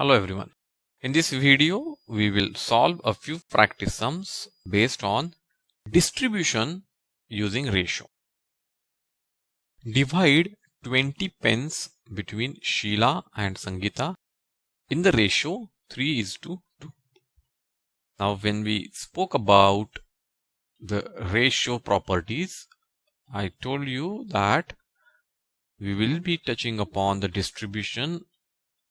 Hello everyone. In this video, we will solve a few practice sums based on distribution using ratio. Divide 20 pence between Sheila and Sangeeta in the ratio 3:2. Now, when we spoke about the ratio properties, I told you that we will be touching upon the distribution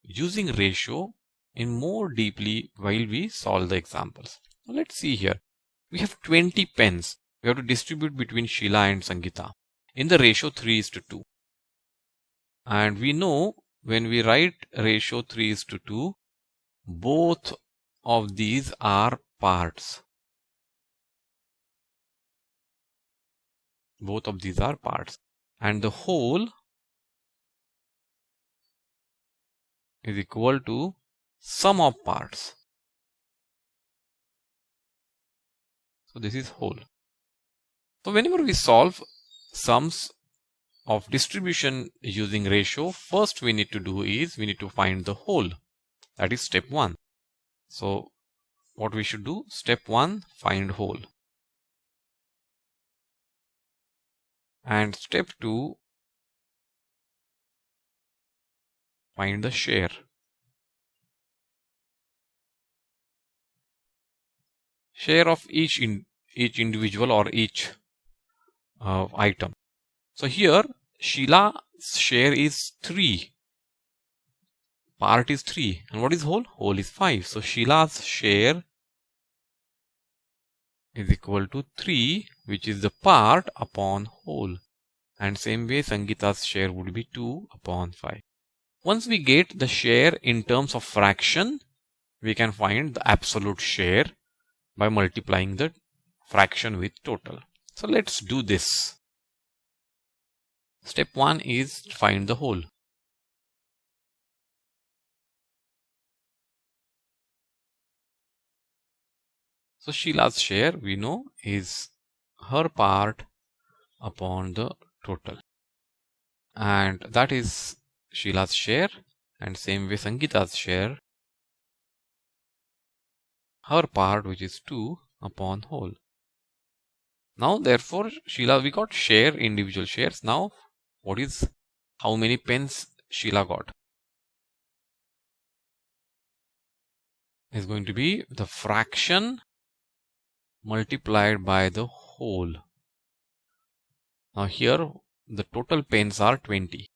using ratio in more deeply while we solve the examples. Now let's see here. We have 20 pence. We have to distribute between Sheila and Sangeeta in the ratio 3:2. And we know when we write ratio 3:2, both of these are parts. Both of these are parts. And the whole is equal to sum of parts. So this is whole. So whenever we solve sums of distribution using ratio, first we need to do is we need to find the whole. That is step 1. So what we should do? Step 1, find whole. And step 2, find the share. Share of each individual or each item. So here Sheila's share is 3. Part is 3. And what is whole? Whole is 5. So Sheila's share is equal to 3, which is the part upon whole. And same way Sangeeta's share would be 2 upon 5. Once we get the share in terms of fraction, we can find the absolute share by multiplying the fraction with total. So let's do this. Step 1 is find the whole. So Sheila's share we know is her part upon the total. And that is Sheila's share, and same way Sangeeta's share, her part, which is 2 upon whole. Now therefore Sheila, we got share, individual shares. Now what is how many pence Sheila got? Is going to be the fraction multiplied by the whole. Now here the total pence are 20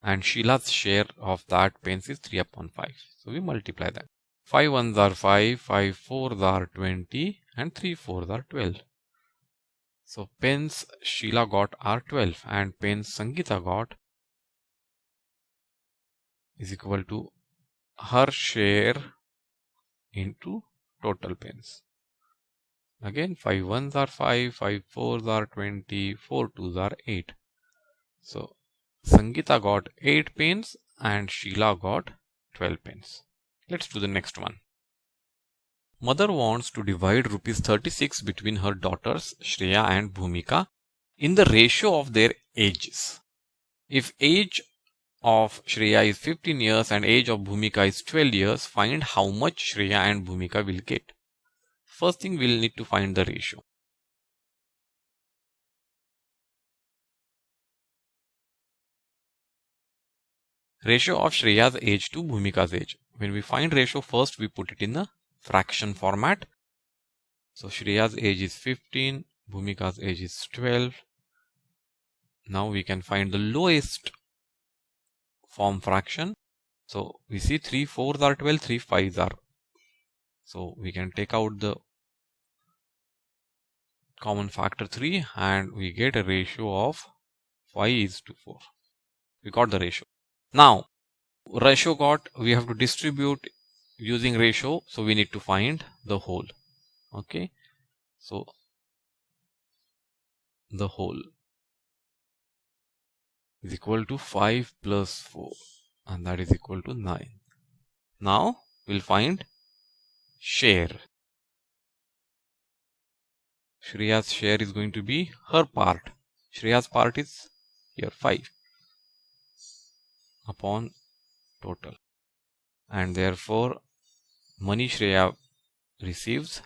and Sheila's share of that pence is 3 upon 5. So we multiply that. 5 ones are 5, 5 fours are 20 and 3 fours are 12. So pence Sheila got are 12 and pence Sangeeta got is equal to her share into total pence. Again 5 ones are 5, 5 fours are 20, 4 twos are 8. So Sangeeta got 8 pence and Sheila got 12 pence. Let's do the next one. Mother wants to divide rupees 36 between her daughters Shreya and Bhumika in the ratio of their ages. If age of Shreya is 15 years and age of Bhumika is 12 years, find how much Shreya and Bhumika will get. First thing, we'll need to find the ratio. Ratio of Shreya's age to Bhumika's age. When we find ratio, first we put it in the fraction format. So Shreya's age is 15, Bhumika's age is 12. Now we can find the lowest form fraction. So we see 3 fours are 12, 3 5s are. So we can take out the common factor 3 and we get a ratio of 5:4. We got the ratio. Now ratio got, we have to distribute using ratio, so we need to find the whole. Okay, so the whole is equal to 5 plus 4 and that is equal to 9. Now we'll find share. Shreya's share is going to be her part. Shreya's part is here 5 upon total. and therefore money Shreya receives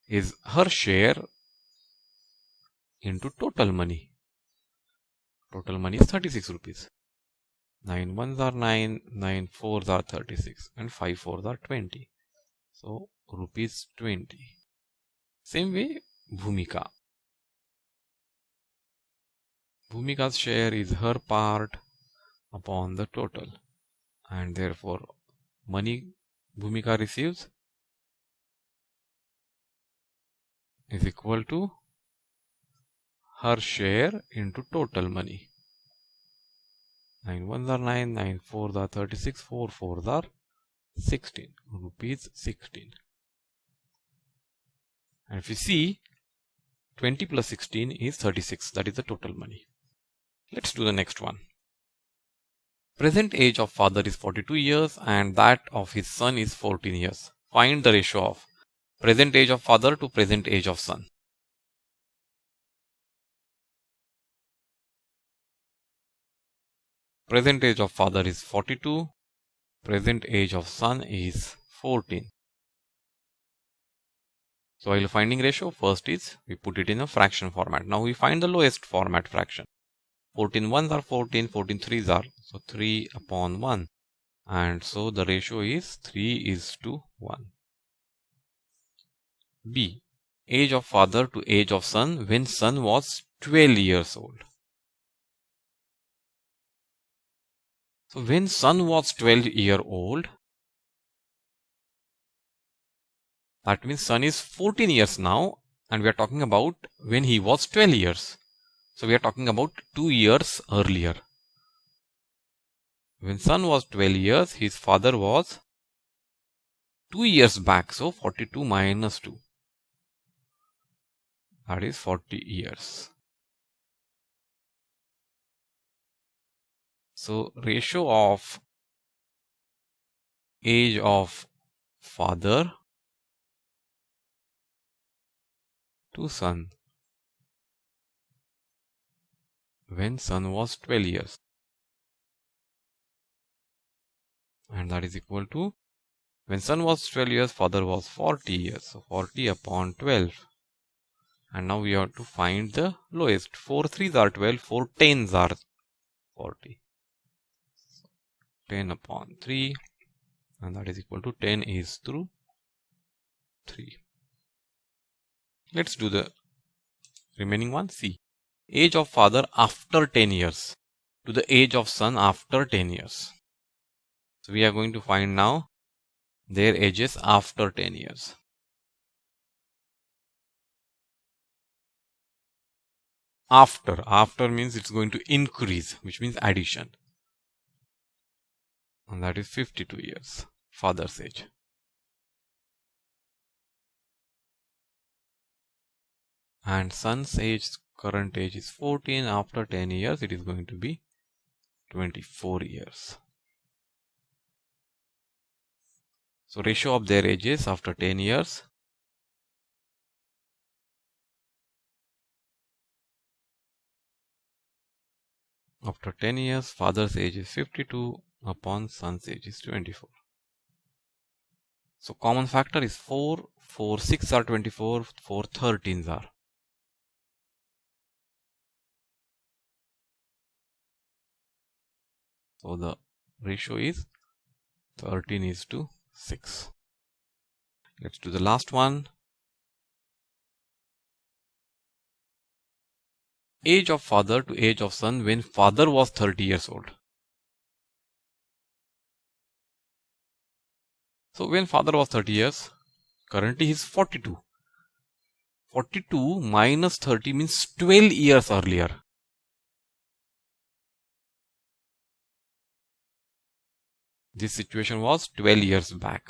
is her share into total money. Total money is 36 rupees. 9 ones are 9, 9 fours are 36, and 5 fours are 20. So rupees 20. Same way, Bhumika. Bhumika's share is her part upon the total, and therefore money Bhumika receives is equal to her share into total money. 9 ones are 9, 9 fours are 36, 4 fours are 16, rupees 16. And if you see, 20 plus 16 is 36, that is the total money. Let's do the next one. Present age of father is 42 years and that of his son is 14 years. Find the ratio of present age of father to present age of son. Present age of father is 42. Present age of son is 14. So while finding ratio, first is we put it in a fraction format. Now we find the lowest format fraction. 14 ones are 14, 14 threes are, so 3 upon 1. And so the ratio is 3:1. B. Age of father to age of son when son was 12 years old. So when son was 12-year old, that means son is 14 years now, and we are talking about when he was 12 years. So we are talking about 2 years earlier. When son was 12 years, his father was 2 years back. So 42 minus 2. That is 40 years. So ratio of age of father to son when son was 12 years. And that is equal to when son was 12 years, father was 40 years. So 40 upon 12. And now we have to find the lowest. 4 threes are 12, 4 tens are 40. 10 upon 3. And that is equal to 10 is through 3. Let's do the remaining one. C. Age of father after 10 years to the age of son after 10 years. So we are going to find now their ages after 10 years. After means it's going to increase, which means addition. And that is 52 years, father's age. And son's age, current age is 14. After 10 years, it is going to be 24 years. So ratio of their ages after 10 years. After 10 years, father's age is 52 upon son's age is 24. So common factor is 4, 4 6 are 24, 4 13s are. So the ratio is 13:6. Let's do the last one. Age of father to age of son when father was 30 years old. So when father was 30 years, currently he is 42. 42 minus 30 means 12 years earlier. This situation was 12 years back.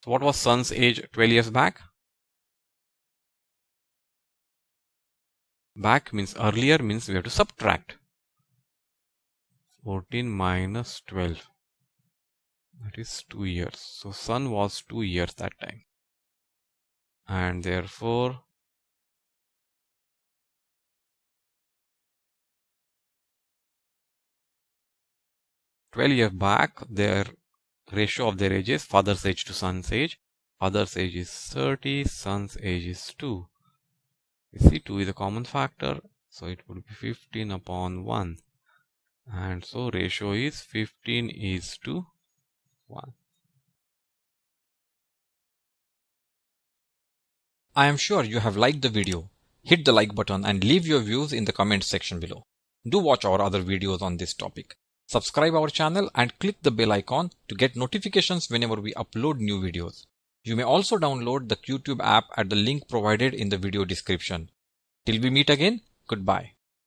So what was son's age 12 years back? Back means earlier, means we have to subtract. 14 minus 12. That is 2 years. So son was 2 years that time. And therefore 12 years back, their ratio of their ages, father's age to son's age. Father's age is 30, son's age is 2. You see, 2 is a common factor, so it would be 15 upon 1. And so ratio is 15:1. I am sure you have liked the video. Hit the like button and leave your views in the comment section below. Do watch our other videos on this topic. Subscribe our channel and click the bell icon to get notifications whenever we upload new videos. You may also download the QTube app at the link provided in the video description. Till we meet again, goodbye.